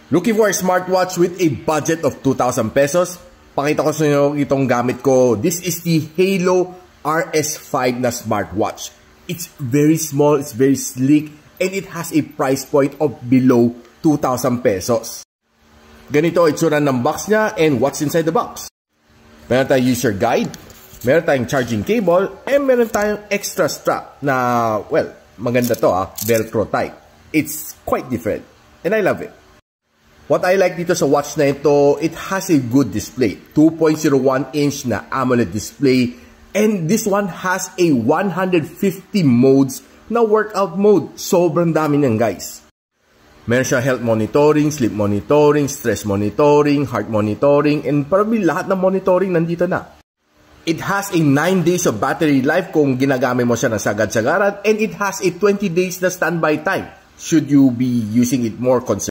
Looking for a smartwatch with a budget of 2,000 pesos? Pakita ko sa inyo itong gamit ko. This is the Halo RS5 na smartwatch. It's very small, it's very sleek, and it has a price point of below 2,000 pesos. Ganito itsura ng box niya and what's inside the box. Meron tayong user guide, meron tayong charging cable, and meron tayong extra strap na, well, maganda to Velcro type. It's quite different, and I love it. What I like dito sa watch na ito, it has a good display. 2.01-inch na AMOLED display. And this one has a 150 modes na workout mode. Sobrang dami niyan, guys. Meron siya health monitoring, sleep monitoring, stress monitoring, heart monitoring, and probably lahat ng monitoring nandito na. It has a 9 days of battery life kung ginagamit mo siya ng sagad-sagaran, and it has a 20 days na standby time should you be using it more consistently.